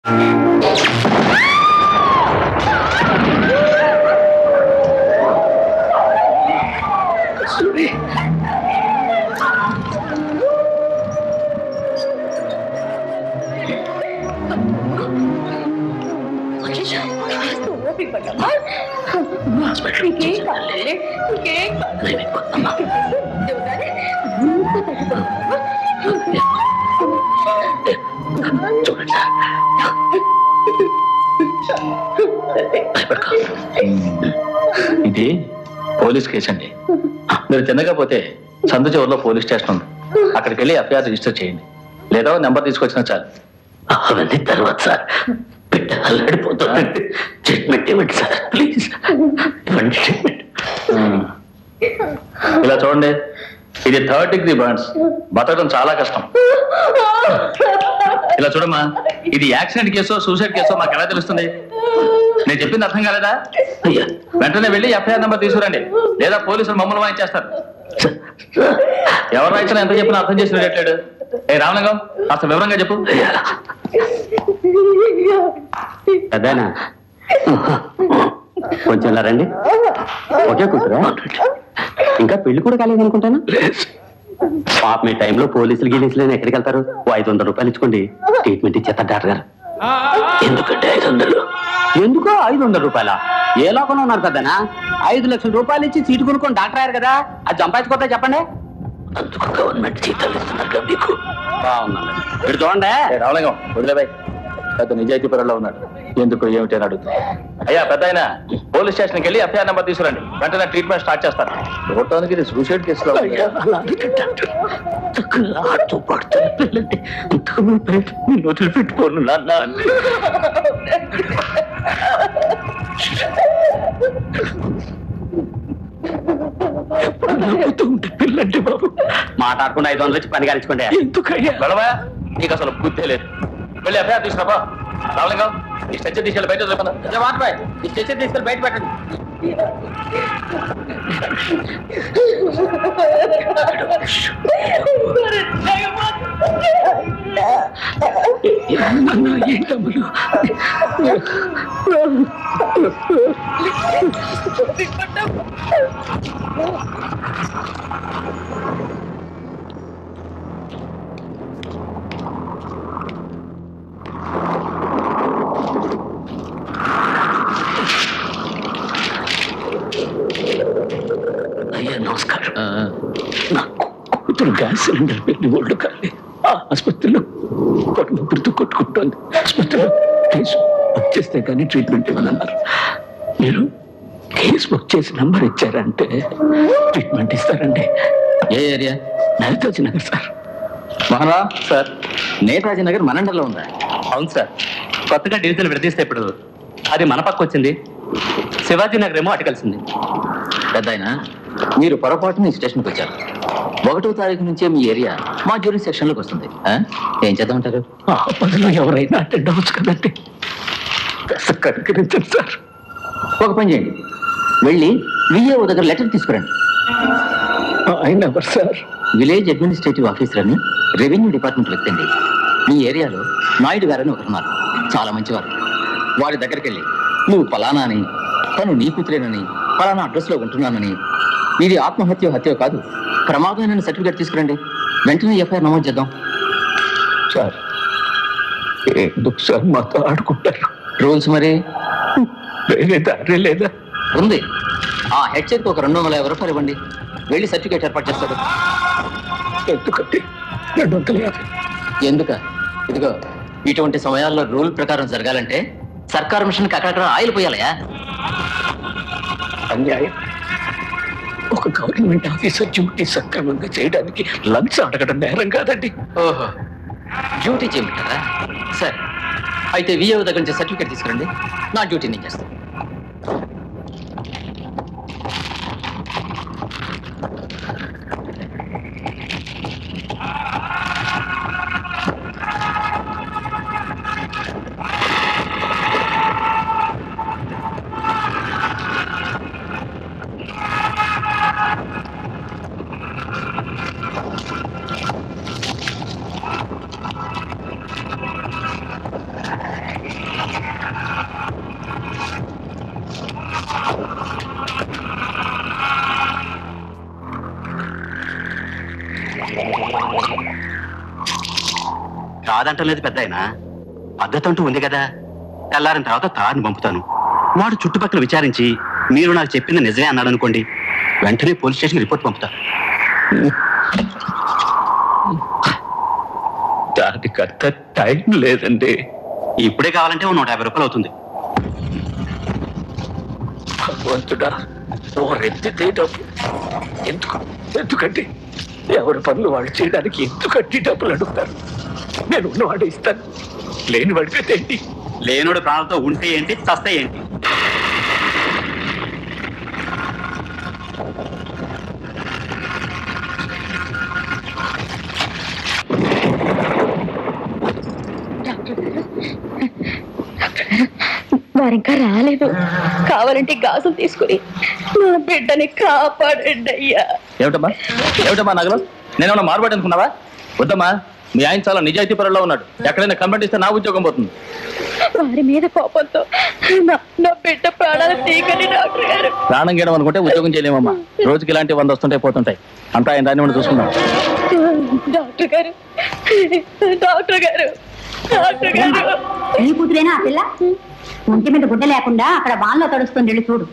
చూడండి ఇది police case అండి. మీరు తినకపోతే సందు చివరిలో పోలీస్ స్టేషన్ ఉంది, అక్కడికి వెళ్ళి ఎఫ్ఐఆర్ రిజిస్టర్ చేయండి. లేదా నెంబర్ తీసుకొచ్చినా చాలు. అవన్నీ తర్వాత సార్, బిడ్డ అల్లాడిపోతుంది. ట్రీట్మెంట్ ఇవ్వండి సార్, ప్లీజ్ ఇవ్వండి ట్రీట్మెంట్. ఇలా చూడండి, ఇది 3rd degree బర్న్స్, బతకడం చాలా కష్టం. ఇలా చూడమ్మా, ఇది యాక్సిడెంట్ కేసో సూసైడ్ కేసో మాకు ఎలా తెలుస్తుంది? నేను చెప్పింది అర్థం కాలేదా? వెంటనే వెళ్ళి ఎఫ్ఐఆర్ నెంబర్ తీసుకురండి, లేదా పోలీసులు మమ్మల్ని వాయించేస్తారు. ఎవరు రాయించినా ఎంత చెప్పినా అర్థం చేసి వెళ్ళట్లేడు. ఏ రామలింగం, అసలు వివరంగా చెప్పు. అదేనా, కొంచెం ఇలా రండి. ఒకే కూతురా? ఇంకా పెళ్లి కూడా కాలేదనుకుంటాను. పాప మీ టైంలో పోలీసులు గీలీసులు ఎక్కడికి వెళ్తారు? 500 రూపాయలు ఇచ్చుకోండి, ట్రీట్మెంట్ ఇచ్చేస్తారు డాక్టర్ గారు. ఎందుకంటే 500? ఎందుకో 500 రూపాయల? ఏ లోకంలో ఉన్నారు కదనా? 5 లక్షల రూపాయలు ఇచ్చి సీటు కొనుక్కొని డాక్టర్ అయ్యారు కదా, అది సంపాదించుకోతా చెప్పండి. అందుకు గవర్నమెంట్ జీతాలు ఇస్తున్నారు మీకు. బాగుందండి, మీరు చూడండి. రామలింగం వదిలేబాయ్, పెద్ద నిజాయితీ పరుల్లో ఉన్నాడు. ఎందుకు ఏమిటి అని అడుగుతా. అయ్యా పెద్ద ఆయన, పోలీస్ స్టేషన్కి వెళ్ళి ఎఫ్ఐఆర్ నెంబర్ తీసుకురండి, వెంటనే ట్రీట్మెంట్ స్టార్ట్ చేస్తారు. చూడటానికి ఇది సూసైడ్ కేసులో వదిలిపెట్టుకోను నాన్న. ఉంటే పిల్లంటే బాబు, మాట్లాడకుండా 500 వచ్చి పని కాల్చుకోండి. ఎందుకయ్యా వెళ్ళవా, నీకు అసలు బుద్ధి లేదు. వెళ్ళి ఎఫ్ఐఆర్ తీసుకురాబా. రామలింగం, ఈ స్ట్రెచ్చర్ తీసుకెళ్ళి బయట ఈ స్టేషన్ తీసుకెళ్ళి బయట పెట్టండి. ఏంటమ్ములు అయ్యా నమస్కారం. నాకు కూతురు గ్యాస్ సిలిండర్ పెళ్లి ఒళ్ళు కాలి ఆసుపత్రిలో కొట్టుకుంటోంది. ఆసుపత్రిలో కేసు బుక్ చేస్తే కానీ ట్రీట్మెంట్ ఇవ్వనన్నారు. మీరు కేసు బుక్ చేసి నంబర్ ఇచ్చారంటే ట్రీట్మెంట్ ఇస్తారండి. ఏ ఏరియా? నేతాజీ నగర్ సార్. మహారా సార్, నేతాజీ నగర్ మనండర్లో ఉందా? అవును సార్, కొత్తగా డివిజన్ విడదీస్తే ఇప్పుడు అది మన పక్క వచ్చింది. శివాజీ నగర్ ఏమో అటు కలిసింది. పెద్ద ఆయన, మీరు పొరపాటున ఈ స్టేషన్కి వచ్చారు. 1వ తారీఖు నుంచే మీ ఏరియా మా జ్యూరీ సెక్షన్లోకి వస్తుంది. ఏం చేద్దామంటారు? పదిలో ఎవరైనా అటెండ్ అవ్వచ్చు కదండి. కనుకరించండి సార్. ఒక పని చేయండి, వెళ్ళి విఏఓ దగ్గర లెటర్ తీసుకురండి. ఆయన ఎవరు సార్? విలేజ్ అడ్మినిస్ట్రేటివ్ ఆఫీసర్ అని రెవెన్యూ డిపార్ట్మెంట్ వ్యక్తి అండి. మీ ఏరియాలో నాయుడు గారని ఒకరున్నారు, చాలా మంచివారు. వారి దగ్గరికి వెళ్ళి నువ్వు ఫలానా అని, తను నీ కూతురేనని, ఫలానా అడ్రస్లో ఉంటున్నానని, మీది ఆత్మహత్య హత్య కాదు ప్రమాదమైన సర్టిఫికేట్ తీసుకురండి. వెంటనే ఎఫ్ఐఆర్ నమోదు చేద్దాం. సార్ ఎందుకు సార్ మాతో ఆడుకుంటారు? రూల్స్ మరి వేరే దారి లేదా? ఉంది. ఆ హెడ్ చెక్ ఒక 250 రూపాయలు ఇవ్వండి, వెళ్ళి సర్టిఫికేట్ ఏర్పాటు చేస్తారు. ఎందుకంటే 250. ఎందుక? ఇదిగో, ఇటువంటి సమయాల్లో రూల్ ప్రకారం జరగాలంటే సర్కారు మిషన్కి అక్కడక్కడ ఆయిల్ పోయాలయా. అన్యాయం. ఒక గవర్నమెంట్ ఆఫీసర్ డ్యూటీ సక్రమంగా చేయడానికి లంచ్ అడగడం నేరం కాదండి. ఓహో, డ్యూటీ చేయమంటారా? సరే, అయితే విఏఓ దగ్గర నుంచి సర్టిఫికేట్ తీసుకురండి, నా డ్యూటీ నేను చేస్తాను. కాదంటం లేదు పెద్ద ఆయన. పద్ధతి అంటూ ఉంది కదా. తెల్లారిన తర్వాత తారిని పంపుతాను. వాడు చుట్టుపక్కల విచారించి మీరు నాకు చెప్పింది నిజమే అన్నాడు అనుకోండి, వెంటనే పోలీస్ స్టేషన్కి రిపోర్ట్ పంపుతా. దానికంత టైం లేదండి. ఇప్పుడే కావాలంటే 150 రూపాయలు అవుతుంది. భగవంతుడా, ఎత్తితే డబ్బు ఎందుకంటే ఎవరి పనులు వాళ్ళు చేయడానికి ఎందుకంటే డబ్బులు అడుగుతారు. నేను ఉన్నవాడు ఇస్తాను, లేని వాడికైతే ఏంటి? లేనుడు ప్రాణాలతో ఉంటే ఏంటి, చస్తే ఏంటి? వారింకా రాలేదు. కావాలంటే గాజులు తీసుకుని నా బిడ్డని కాపాడండి అయ్యా. ఏమిటమ్మా నగలు? నేనేమన్నా మారుబడి అనుకున్నావా? వద్దమ్మా, మీ ఆయన చాలా నిజాయితీ పరుల్లో ఉన్నాడు. ఎక్కడైనా కంప్లైంట్ ఇస్తే నా ఉద్యోగం పోతుంది. వారి మీద కోపంతో నా బిడ్డ ప్రాణాలు తీయకండి డాక్టర్ గారు. ప్రాణం గీయడం అనుకుంటే ఉద్యోగం చేయలేమమ్మా. రోజుకి ఇలాంటి 100 వస్తుంటాయి పోతుంటాయి. అంతా ఆయన దాన్ని మనం చూసుకుందాం. డాక్టర్ గారు, డాక్టర్ గారు, డాక్టర్ గారు. నీ కూతురేనా ఆ పిల్ల? ఒంటి మీద గుడ్డ లేకుండా అక్కడ వాన్లో తడుస్తుంది, వెళ్ళి చూడు.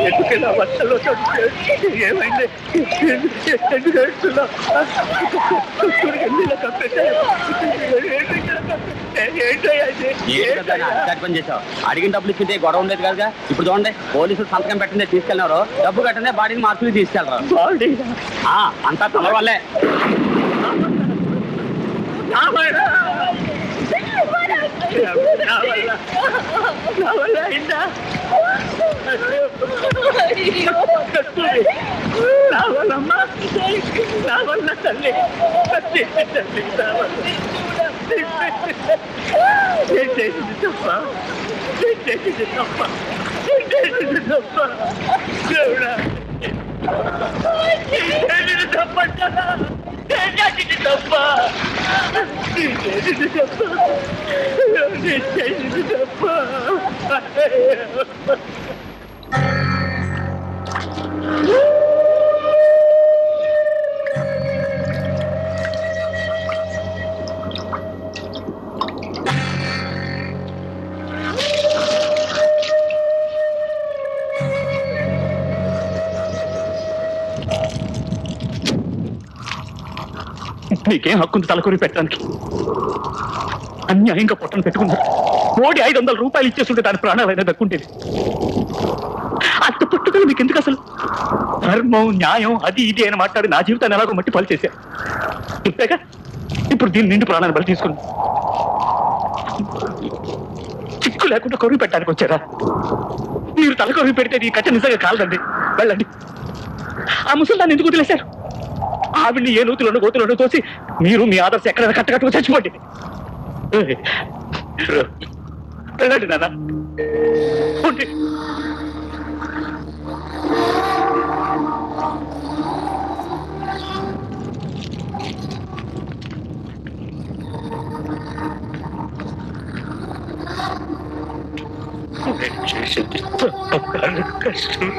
ఎందుకలా వర్షంలో ఏమైంది? ఎందుకు ఏడుస్తున్నా? అడిగిన డబ్బులు ఇచ్చింటే గొడవ ఉండేది కదా. ఇప్పుడు చూడండి, పోలీసులు సంతకం పెట్టిందే తీసుకెళ్ళినారు. డబ్బు కట్టనే బాడీని మార్చుకుని తీసుకెళ్ళరు. అంతా తమ వల్లే. రావాలమ్మా, రావాల తల్లి, చేసింది తప్ప, చేసింది తప్ప, చేసింది తప్ప, దేవుడా చేసింది తప్పంటారా? చేసింది తప్ప, చేసింది తప్ప, చేసింది తప్ప. నీకేం హక్కుంది తలకొరి పెట్టడానికి? అన్యాయంగా పొట్టను పెట్టుకున్నారు. 500 రూపాయలు ఇచ్చేస్తుంటే దాని ప్రాణాలైనా దక్కుంటేది. అంత పుట్టుకలు మీకు ఎందుకు అసలు? ధర్మం, న్యాయం, అది ఇది అని మాట్లాడి నా జీవితాన్ని ఎలాగో మట్టి పలు చేశా. ఇంతేగా ఇప్పుడు దీని నిండు ప్రాణాన్ని బలి తీసుకుని చిక్కు లేకుండా కొరువు పెట్టడానికి వచ్చారా? మీరు తల కొరువు పెడితే ఈ కట్ట నిజంగా కాలదండి. వెళ్ళండి. ఆ ముసలిదాన్ని ఎందుకు వదిలేశారు? ఆవిడ్ని ఏ నూతులను గోతులను తోసి మీరు మీ ఆదర్శం ఎక్కడైనా కట్టకట్టుకు చచ్చిపోండి. వెళ్ళండి నాన్న. చేసింది కష్టం.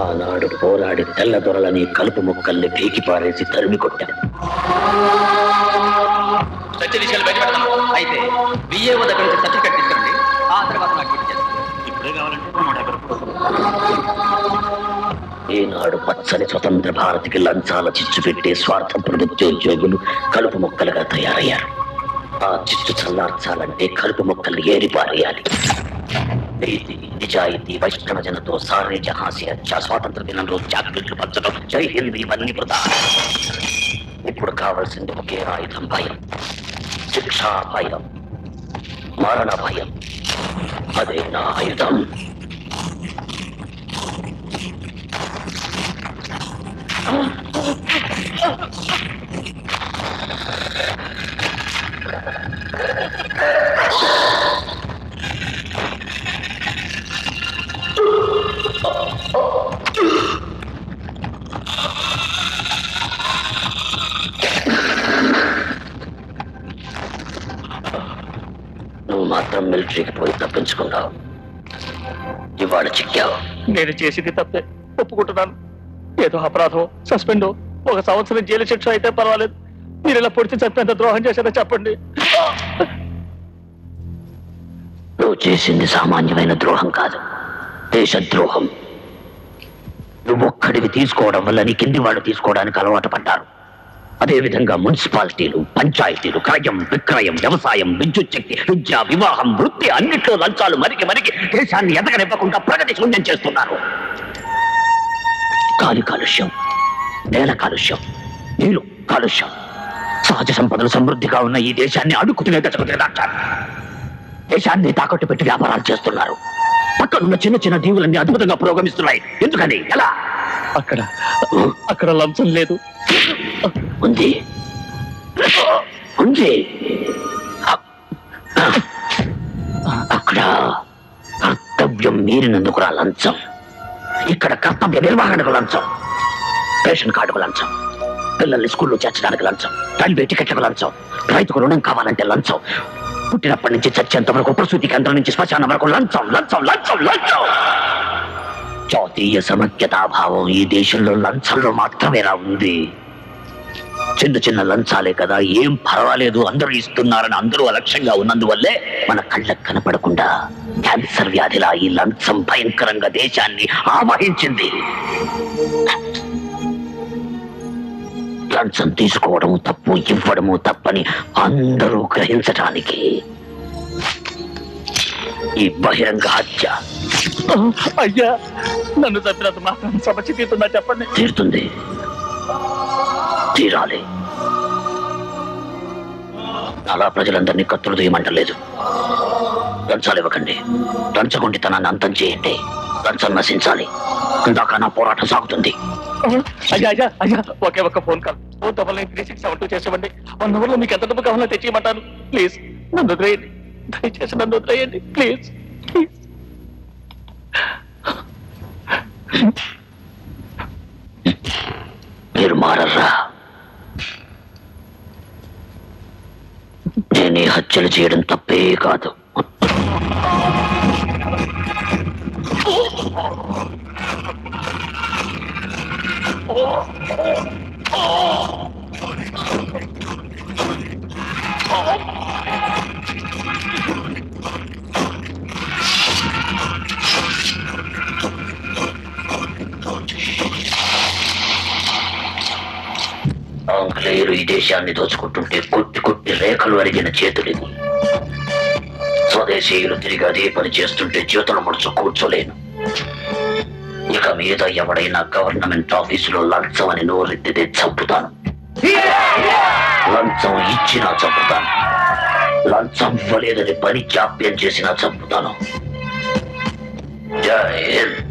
ఆనాడు పోరాడి తెల్ల దొరలని కలుపు మొక్కల్ని పీకి పారేసి తరిమి కొట్టాను. అయితే బిఏఓ దగ్గర నుంచి సర్టిఫికెట్ తీసుకురండి. ఆ తర్వాత నాకు ఇప్పుడే కావాలంటే ఈనాడు పచ్చని స్వతంత్ర భారత్కి లంచాల చిచ్చు పెట్టే స్వార్థ ప్రభుత్వోద్యోగులు కలుపు మొక్కలుగా తయారయ్యారు. ఆ చిచ్చు చల్లార్చాలంటే కలుపు మొక్కల్ని ఏరిపారేయాలి. నీతి నిజాయితీ వైష్ణవ జనతో సారే జహాసి అచ్చా స్వాతంత్ర దినం రోజు జాగ్రత్తలు పంచడం, జై హింద్ ఇవన్నీ ప్రధానం. ఇప్పుడు కావాల్సింది ఒకే ఆయుధం, భయం. శిక్షా భయం, మరణ భయం. అదే నా ఆయుధం. నువ్వు మాత్రం మిలిటరీకి పోయి తప్పించుకున్నావు. ఇవాళ చిక్కావు. నేను చేసింది తప్పే, ఒప్పుకుంటున్నాను. ఏదో అపరాధం, సస్పెండ్, 1 సంవత్సరం జైలు శిక్ష అయితే పర్వాలేదు. మీరు ఇలా పొడిచి చంపేంత ద్రోహం చేశారో చెప్పండి. నువ్వు చేసింది సామాన్యమైన ద్రోహం కాదు, దేశద్రోహం. నువ్వొక్కడివి తీసుకోవడం వల్ల నీ కింది వాళ్ళు తీసుకోవడానికి అలవాటు పడ్డారు. అదేవిధంగా మున్సిపాలిటీలు, పంచాయతీలు, క్రయం విక్రయం, వ్యవసాయం, విద్యుత్ శక్తి, విద్య, వివాహం, వృత్తి అన్నిట్లో లంచాలు మరికి దేశాన్ని ఎదగనివ్వకుండా ప్రగతి శూన్యం చేస్తున్నారు. గాలి కాలుష్యం, నేల కాలుష్యం, నీరు కాలుష్యం, సహజ సంపదలు సమృద్ధిగా ఉన్న ఈ దేశాన్ని అడుక్కునే దశకు దిగదార్చారు. దేశాన్ని తాకట్టు పెట్టి వ్యాపారాలు చేస్తున్నారు. పక్కనున్న చిన్న చిన్న దీవులన్నీ అద్భుతంగా పురోగమిస్తున్నాయి. ఎందుకని? ఎలా? అక్కడ లంచం లేదు. ఉంది ఉంది. అక్కడ కర్తవ్యం మీరినందుకు లంచం. ఇక్కడ కర్తవ్య నిర్వహణకు లంచం, రేషన్ కార్డుకు లంచం, పిల్లల్ని స్కూల్లో చేర్చడానికి లంచం, రైల్వే టికెట్లకు లంచం, రైతుకు రుణం కావాలంటే లంచం, పుట్టినప్పటి నుంచి చచ్చేంత వరకు ప్రసూతి కేంద్రం నుంచి శ్మశానం వరకు లంచం లంచం లంచం లంచం. జాతీయ సమైక్యతాభావం ఈ దేశంలో లంచంలో మాత్రమేలా ఉంది. చిన్న చిన్న లంచాలే కదా, ఏం పర్వాలేదు, అందరూ ఇస్తున్నారని అందరూ అలక్ష్యంగా ఉన్నందువల్లే మన కళ్ళకు కనపడకుండా క్యాన్సర్ వ్యాధిలా ఈ లంచం భయంకరంగా దేశాన్ని ఆవహించింది. లంచం తీసుకోవడము తప్పు, ఇవ్వడము తప్పని అందరూ గ్రహించటానికి ఈ బహిరంగ హత్య. అయ్యా, నన్ను చంపినంత మాత్రం సమస్య తీరుతుందా చెప్పండి? తీరుతుంది, తీరాలి. అలా ప్రజలందరినీ కత్తులు తీయమంటలేదు. లంచాలు ఇవ్వకండి, లంచగొండితనాన్ని అంతం చేయండి, లంచం నశించాలి. ఇందాక నా పోరాటం సాగుతుంది. అయ్యా అయ్యా అయ్యా, ఒకే ఒక్క ఫోన్ కాల్, 4993672 చేసేవండి. 1 అవర్లో మీకు ఎంత డబ్బు కావాలో తెచ్చియమంటాను. ప్లీజ్ నన్ను వదిలేయండి, దయచేసి నన్ను వదిలేయండి ప్లీజ్. మీరు మారర్రా. నేనే హత్యలు చేయడం తప్పే కాదు. ఆంగ్లేయులు ఈ దేశాన్ని దోచుకుంటుంటే కొట్టి కొట్టి రేఖలు అరిగిన చేతులివి. స్వదేశీయులు తిరిగి అదే పని చేస్తుంటే చేతుల ముడుచు కూర్చోలేను. ఇక మీద ఎవడైనా గవర్నమెంట్ ఆఫీసులో లంచం అని నోరెత్తితే చంపుతాను. లంచం ఇచ్చినా చంపుతాను. లంచం ఇవ్వలేదని పని జాప్యం చేసినా చంపుతాను. జై హింద్.